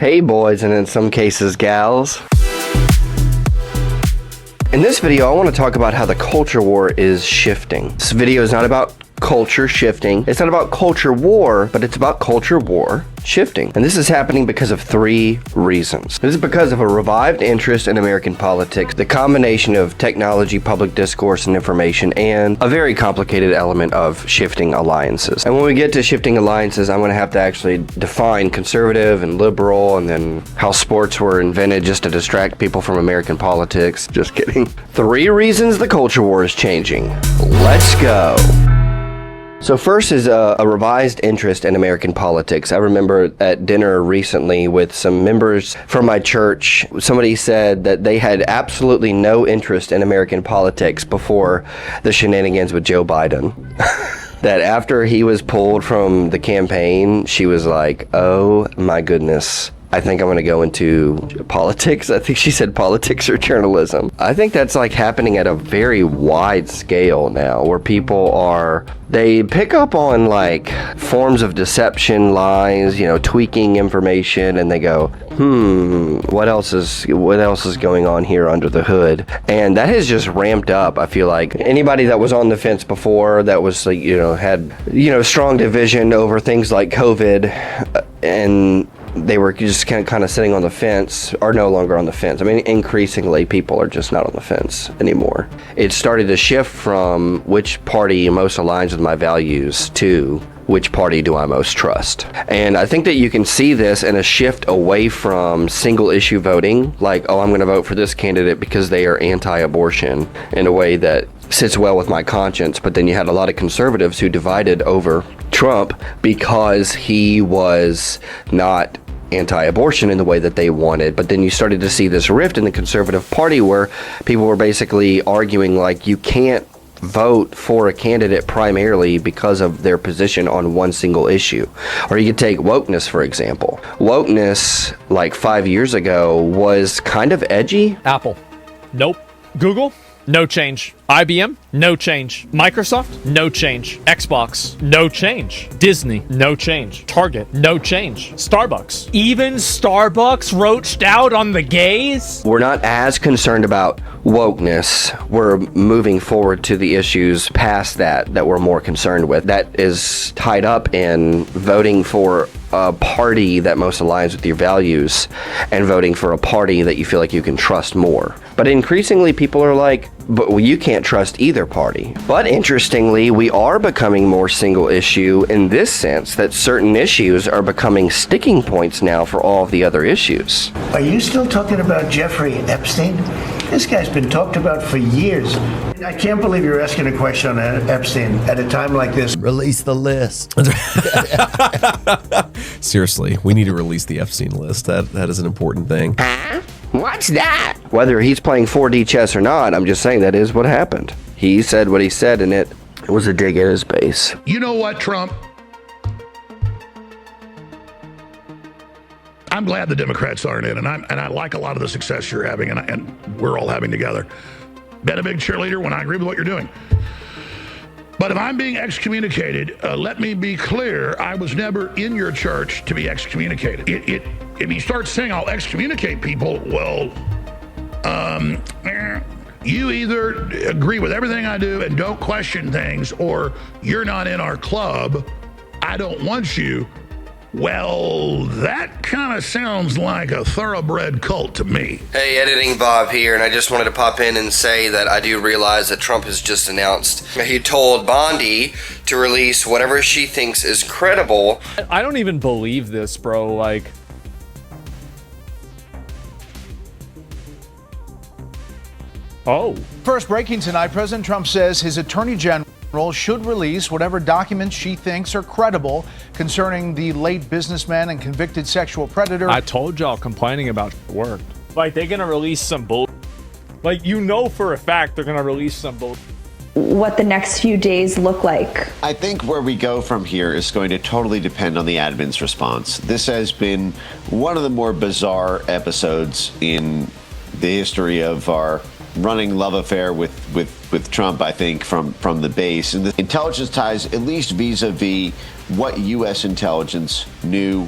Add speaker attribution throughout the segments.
Speaker 1: Hey boys, and in some cases gals. In this video, I want to talk about how the culture war is shifting. This video is not about culture shifting. It's not about culture war, but it's about culture war shifting. And this is happening because of three reasons. This is because of a revived interest in American politics, the combination of technology, public discourse, and information, and a very complicated element of shifting alliances. And when we get to shifting alliances, I'm going to have to actually define conservative and liberal, and then how sports were invented just to distract people from American politics. Just kidding. Three reasons the culture war is changing. Let's go. So first is a revised interest in American politics. I remember at dinner recently with some members from my church, somebody said that they had absolutely no interest in American politics before the shenanigans with Joe Biden. That after he was pulled from the campaign, she was like, oh my goodness. I think I'm going to go into politics. I think she said politics or journalism. I think that's like happening at a very wide scale now, where people they pick up on like forms of deception, lies, tweaking information, and they go, what else is going on here under the hood? And that has just ramped up. I feel like anybody that was on the fence before, that was like, had strong division over things like COVID, and they were just kind of sitting on the fence, are no longer on the fence. I mean, increasingly, people are just not on the fence anymore. It started to shift from which party most aligns with my values to which party do I most trust. And I think that you can see this in a shift away from single issue voting, like, oh, I'm going to vote for this candidate because they are anti-abortion, in a way that sits well with my conscience. But then you had a lot of conservatives who divided over Trump because he was not anti-abortion in the way that they wanted. But then you started to see this rift in the conservative party where people were basically arguing like you can't vote for a candidate primarily because of their position on one single issue. Or you could take wokeness, for example. Wokeness, like 5 years ago, was kind of edgy.
Speaker 2: Apple, nope. Google, no change. IBM, no change. Microsoft, no change. Xbox, no change. Disney, no change. Target, no change. Starbucks, even Starbucks roached out on the gays?
Speaker 1: We're not as concerned about wokeness. We're moving forward to the issues past that we're more concerned with. That is tied up in voting for a party that most aligns with your values and voting for a party that you feel like you can trust more. But increasingly people are like, but you can't trust either party. But interestingly, we are becoming more single issue in this sense that certain issues are becoming sticking points now for all of the other issues.
Speaker 3: Are you still talking about Jeffrey Epstein? This guy's been talked about for years. I can't believe you're asking a question on Epstein at a time like this.
Speaker 4: Release the list.
Speaker 5: Seriously, we need to release the Epstein list. That is an important thing.
Speaker 1: What's that? Whether he's playing 4D chess or not, I'm just saying that is what happened. He said what he said, and it was a dig at his base.
Speaker 6: You know what, Trump? I'm glad the Democrats aren't in, and I like a lot of the success you're having, and we're all having together. Been a big cheerleader when I agree with what you're doing. But if I'm being excommunicated, let me be clear, I was never in your church to be excommunicated. If you start saying I'll excommunicate people, well, you either agree with everything I do and don't question things, or you're not in our club, I don't want you. Well, that kind of sounds like a thoroughbred cult to me.
Speaker 1: Hey, Editing Bob here, and I just wanted to pop in and say that I do realize that Trump has just announced he told Bondi to release whatever she thinks is credible.
Speaker 2: I don't even believe this, bro. Like, oh.
Speaker 7: First breaking tonight, President Trump says his attorney general should release whatever documents she thinks are credible concerning the late businessman and convicted sexual predator.
Speaker 2: I told y'all complaining about work. Like, they're gonna release some bull. Like, for a fact they're gonna release some bull.
Speaker 8: What the next few days look like.
Speaker 4: I think where we go from here is going to totally depend on the admin's response. This has been one of the more bizarre episodes in the history of our running love affair with Trump, I think, from the base. And the intelligence ties, at least vis-a-vis what U.S. intelligence knew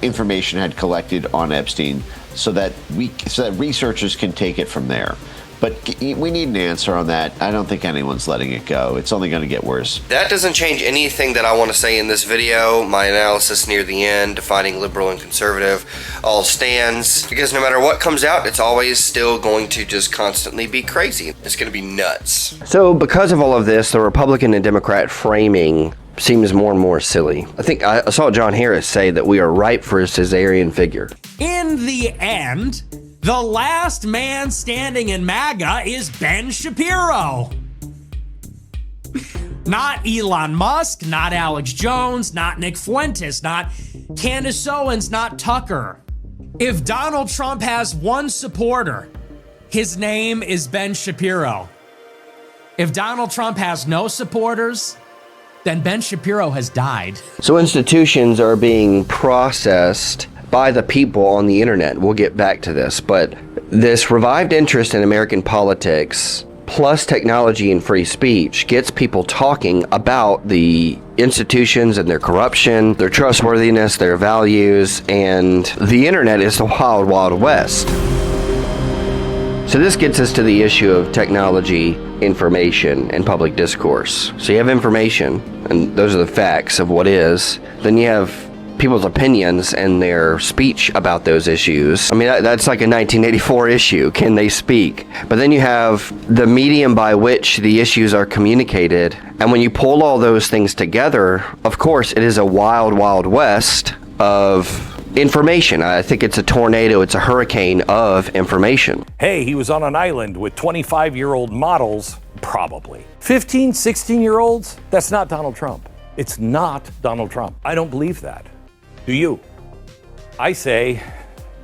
Speaker 4: information had collected on Epstein, so that researchers can take it from there. But we need an answer on that. I don't think anyone's letting it go. It's only going to get worse.
Speaker 1: That doesn't change anything that I want to say in this video. My analysis near the end, defining liberal and conservative, all stands. Because no matter what comes out, it's always still going to just constantly be crazy. It's going to be nuts. So because of all of this, the Republican and Democrat framing seems more and more silly. I think I saw John Harris say that we are ripe for a Caesarean figure.
Speaker 9: In the end, the last man standing in MAGA is Ben Shapiro. Not Elon Musk, not Alex Jones, not Nick Fuentes, not Candace Owens, not Tucker. If Donald Trump has one supporter, his name is Ben Shapiro. If Donald Trump has no supporters, then Ben Shapiro has died.
Speaker 1: So institutions are being processed by the people on the internet. We'll get back to this, but this revived interest in American politics plus technology and free speech gets people talking about the institutions and their corruption, their trustworthiness, their values, and the internet is the wild, wild west. So this gets us to the issue of technology, information, and public discourse. So you have information, and those are the facts of what is. Then you have people's opinions and their speech about those issues. I mean, that's like a 1984 issue. Can they speak? But then you have the medium by which the issues are communicated. And when you pull all those things together, of course, it is a wild, wild west of information. I think it's a tornado, it's a hurricane of information.
Speaker 10: Hey, he was on an island with 25-year-old models, probably. 15, 16-year-olds? That's not Donald Trump. It's not Donald Trump. I don't believe that. Do you? I say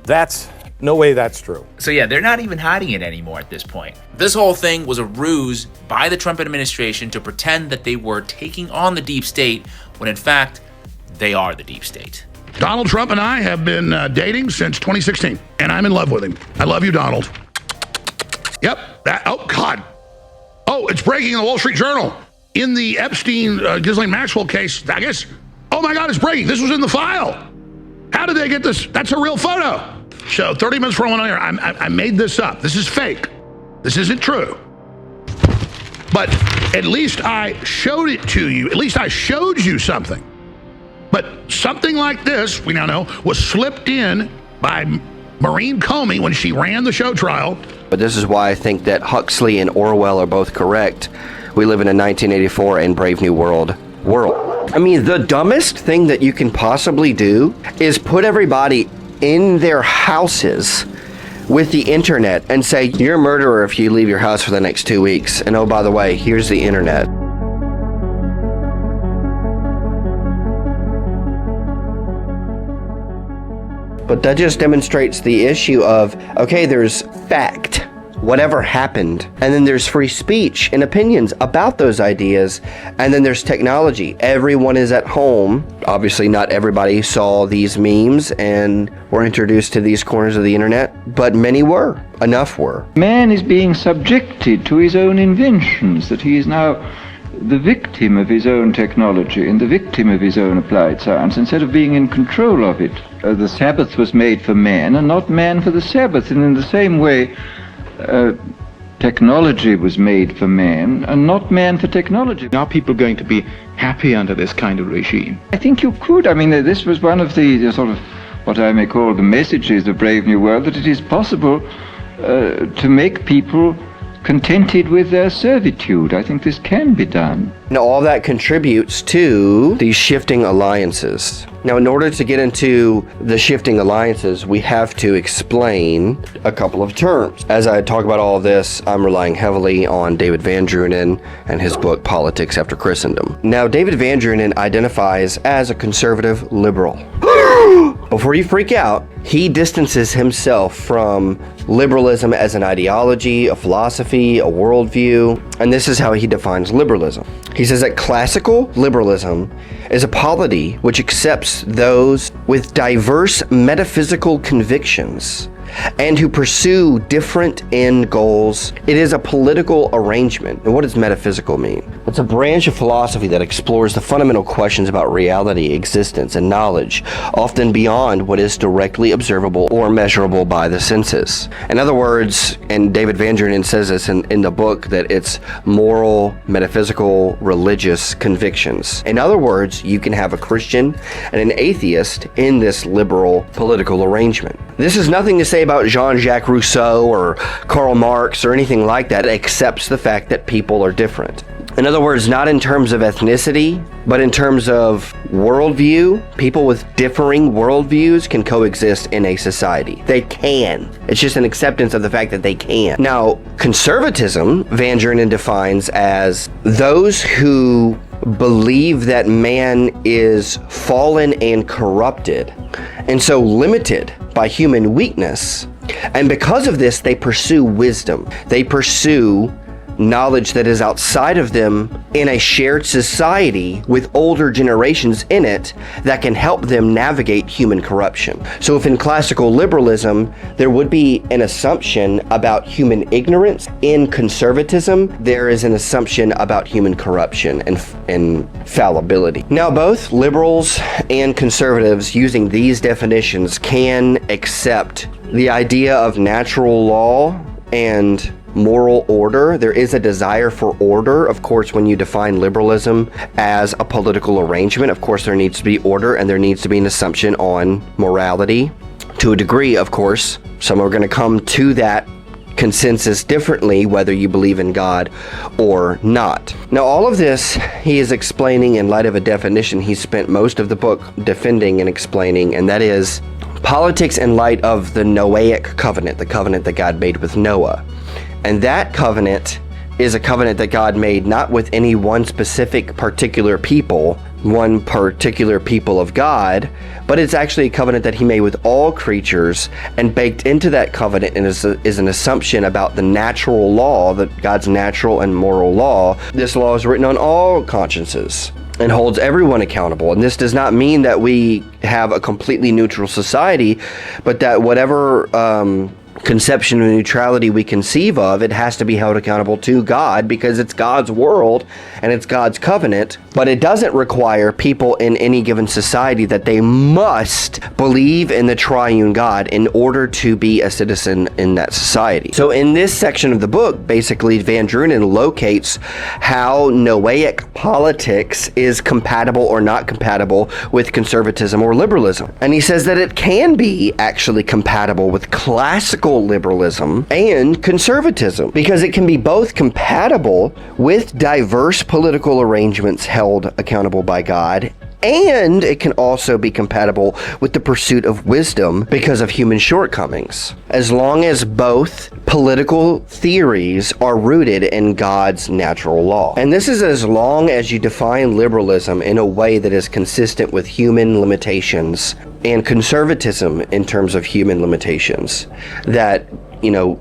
Speaker 10: that's no way that's true.
Speaker 11: So yeah, they're not even hiding it anymore at this point. This whole thing was a ruse by the Trump administration to pretend that they were taking on the deep state when in fact they are the deep state.
Speaker 6: Donald Trump and I have been dating since 2016, and I'm in love with him. I love you, Donald. Yep. Oh, God. Oh, it's breaking in the Wall Street Journal. In the Epstein, Ghislaine Maxwell case, I guess, oh my God, it's breaking. This was in the file. How did they get this? That's a real photo. So 30 minutes before I went on air, I made this up. This is fake. This isn't true. But at least I showed it to you. At least I showed you something. But something like this, we now know, was slipped in by Maureen Comey when she ran the show trial.
Speaker 1: But this is why I think that Huxley and Orwell are both correct. We live in a 1984 and Brave New World. I mean, the dumbest thing that you can possibly do is put everybody in their houses with the internet and say, you're a murderer if you leave your house for the next 2 weeks. And oh, by the way, here's the internet. But that just demonstrates the issue of, okay, there's fact, whatever happened, and then there's free speech and opinions about those ideas, and then there's technology. Everyone is at home. Obviously, not everybody saw these memes and were introduced to these corners of the internet, but many were. Enough were.
Speaker 12: Man is being subjected to his own inventions, that he is now the victim of his own technology and the victim of his own applied science instead of being in control of it. The Sabbath was made for man and not man for the Sabbath, and in the same way technology was made for man and not man for technology.
Speaker 13: Are people going to be happy under this kind of regime?
Speaker 12: I think you could. I mean, this was one of the sort of what I may call the messages of Brave New World, that it is possible to make people contented with their servitude. I think this can be done.
Speaker 1: Now, all that contributes to these shifting alliances. Now, in order to get into the shifting alliances, we have to explain a couple of terms. As I talk about all of this, I'm relying heavily on David Van Drunen and his book, Politics After Christendom. Now, David Van Drunen identifies as a conservative liberal. Before you freak out, he distances himself from liberalism as an ideology, a philosophy, a worldview, and this is how he defines liberalism. He says that classical liberalism is a polity which accepts those with diverse metaphysical convictions and who pursue different end goals. It is a political arrangement. And what does metaphysical mean? It's a branch of philosophy that explores the fundamental questions about reality, existence, and knowledge, often beyond what is directly observable or measurable by the senses. In other words, and David Van Drunen says this in the book, that it's moral, metaphysical, religious convictions. In other words, you can have a Christian and an atheist in this liberal political arrangement. This is nothing to say about Jean-Jacques Rousseau or Karl Marx or anything like that, except the fact that people are different. In other words, not in terms of ethnicity, but in terms of worldview. People with differing worldviews can coexist in a society. They can. It's just an acceptance of the fact that they can. Now, conservatism, Van Drunen defines as those who believe that man is fallen and corrupted, and so limited by human weakness. And because of this, they pursue wisdom. They pursue knowledge that is outside of them in a shared society with older generations in it that can help them navigate human corruption. So if in classical liberalism there would be an assumption about human ignorance, in conservatism there is an assumption about human corruption and fallibility. Now both liberals and conservatives using these definitions can accept the idea of natural law and moral order. There is a desire for order. Of course, when you define liberalism as a political arrangement, of course there needs to be order and there needs to be an assumption on morality. To a degree, of course, some are going to come to that consensus differently, whether you believe in God or not. Now, all of this he is explaining in light of a definition he spent most of the book defending and explaining, and that is politics in light of the Noahic covenant, the covenant that God made with Noah. And that covenant is a covenant that God made not with any one specific particular people, one particular people of God, but it's actually a covenant that he made with all creatures, and baked into that covenant is an assumption about the natural law, that God's natural and moral law. This law is written on all consciences and holds everyone accountable. And this does not mean that we have a completely neutral society, but that whatever conception of neutrality we conceive of, it has to be held accountable to God, because it's God's world and it's God's covenant. But it doesn't require people in any given society that they must believe in the triune God in order to be a citizen in that society. So in this section of the book, basically Van Drunen locates how Noahic politics is compatible or not compatible with conservatism or liberalism. And he says that it can be actually compatible with classical liberalism and conservatism, because it can be both compatible with diverse political arrangements held accountable by God, and it can also be compatible with the pursuit of wisdom because of human shortcomings, as long as both political theories are rooted in God's natural law. And this is as long as you define liberalism in a way that is consistent with human limitations, and conservatism in terms of human limitations. That,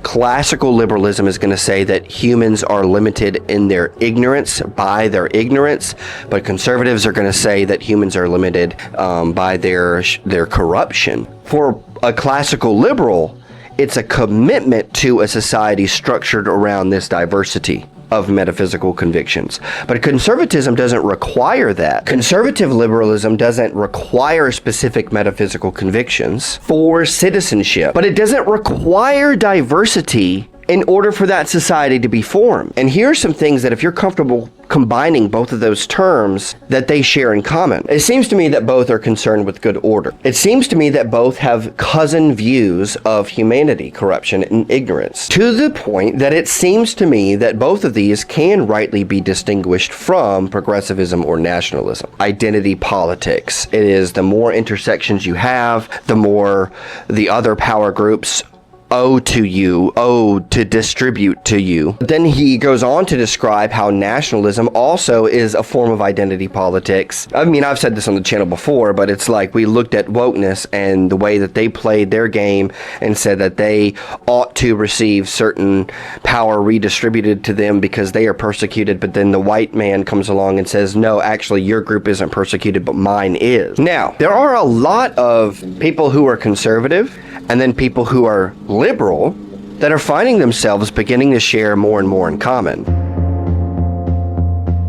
Speaker 1: classical liberalism is going to say that humans are limited in their ignorance by their ignorance, but conservatives are going to say that humans are limited by their corruption. For a classical liberal, it's a commitment to a society structured around this diversity of metaphysical convictions. But conservatism doesn't require that. Conservative liberalism doesn't require specific metaphysical convictions for citizenship, but it doesn't require diversity in order for that society to be formed. And here's some things that, if you're comfortable combining both of those terms, that they share in common. It seems to me that both are concerned with good order. It seems to me that both have cousin views of humanity, corruption, and ignorance, to the point that it seems to me that both of these can rightly be distinguished from progressivism or nationalism. Identity politics. It is the more intersections you have, the more the other power groups owe to distribute to you. Then he goes on to describe how nationalism also is a form of identity politics. I mean, I've said this on the channel before, but it's like we looked at wokeness and the way that they played their game and said that they ought to receive certain power redistributed to them because they are persecuted, but then the white man comes along and says, no, actually your group isn't persecuted, but mine is. Now, there are a lot of people who are conservative and then people who are liberal that are finding themselves beginning to share more and more in common.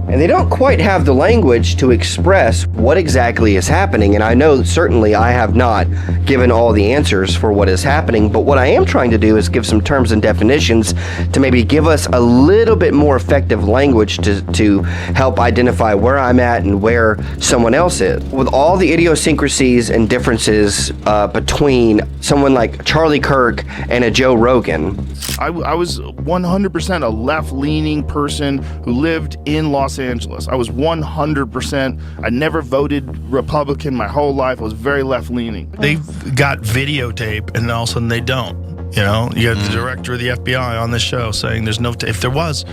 Speaker 1: And they don't quite have the language to express what exactly is happening. And I know certainly I have not given all the answers for what is happening, but what I am trying to do is give some terms and definitions to maybe give us a little bit more effective language to help identify where I'm at and where someone else is. With all the idiosyncrasies and differences between someone like Charlie Kirk and a Joe Rogan.
Speaker 14: I was 100% a left-leaning person who lived in Los Angeles. I was 100%. I never voted Republican my whole life. I was very left-leaning.
Speaker 15: They've got videotape, and all of a sudden they don't. You know, you have the director of the FBI on this show saying there's no if there was,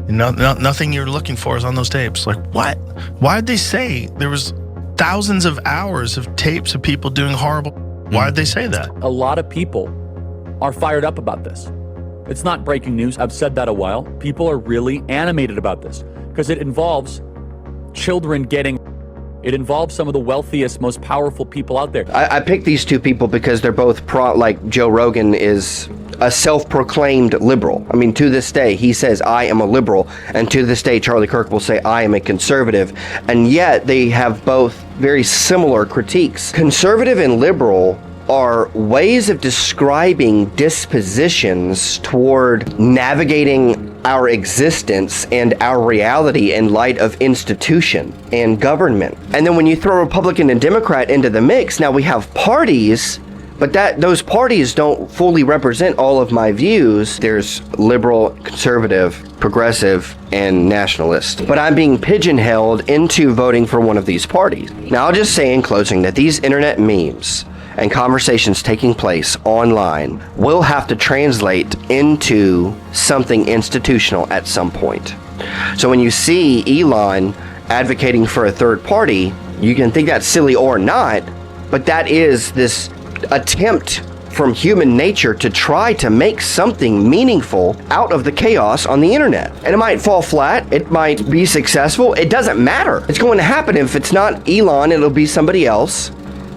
Speaker 15: nothing you're looking for is on those tapes. Like, what? Why did they say there was thousands of hours of tapes of people doing horrible? Why did they say that?
Speaker 16: A lot of people are fired up about this. It's not breaking news. I've said that a while. People are really animated about this because it involves children it involves some of the wealthiest, most powerful people out there.
Speaker 1: I picked these two people because they're both like Joe Rogan is a self-proclaimed liberal. I mean, to this day, he says, I am a liberal. And to this day, Charlie Kirk will say, I am a conservative. And yet they have both very similar critiques. Conservative and liberal are ways of describing dispositions toward navigating our existence and our reality in light of institution and government. And then when you throw Republican and Democrat into the mix, now we have parties, but those parties don't fully represent all of my views. There's liberal, conservative, progressive, and nationalist. But I'm being pigeonholed into voting for one of these parties. Now I'll just say in closing that these internet memes and conversations taking place online will have to translate into something institutional at some point. So when you see Elon advocating for a third party, you can think that's silly or not, but that is this attempt from human nature to try to make something meaningful out of the chaos on the internet. And it might fall flat, it might be successful, it doesn't matter. It's going to happen. If it's not Elon, it'll be somebody else.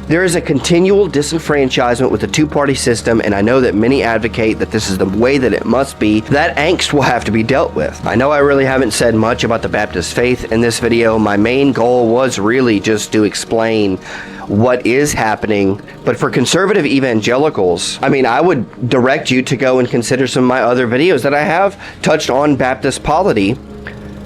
Speaker 1: There is a continual disenfranchisement with the two-party system, and I know that many advocate that this is the way that it must be. That angst will have to be dealt with. I know I really haven't said much about the Baptist faith in this video. My main goal was really just to explain what is happening. But for conservative evangelicals, I mean, I would direct you to go and consider some of my other videos that I have touched on Baptist polity.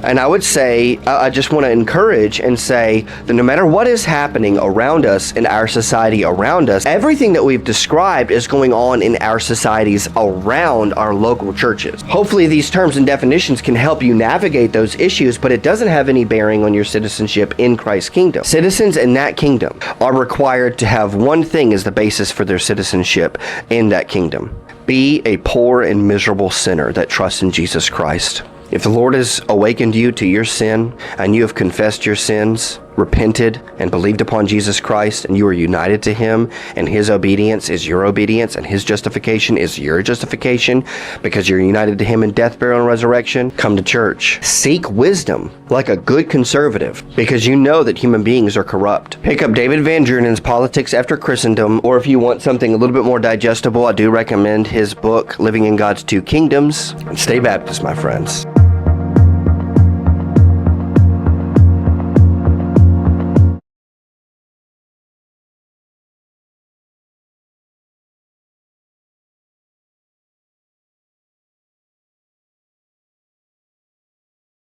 Speaker 1: And I would say, I just want to encourage and say that no matter what is happening around us in our society around us, everything that we've described is going on in our societies around our local churches. Hopefully these terms and definitions can help you navigate those issues, but it doesn't have any bearing on your citizenship in Christ's kingdom. Citizens in that kingdom are required to have one thing as the basis for their citizenship in that kingdom. Be a poor and miserable sinner that trusts in Jesus Christ. If the Lord has awakened you to your sin and you have confessed your sins, repented, and believed upon Jesus Christ, and you are united to Him, and His obedience is your obedience, and His justification is your justification, because you're united to Him in death, burial, and resurrection, come to church. Seek wisdom like a good conservative, because you know that human beings are corrupt. Pick up David Van Drunen's Politics After Christendom, or if you want something a little bit more digestible, I do recommend his book, Living in God's Two Kingdoms. And stay Baptist, my friends.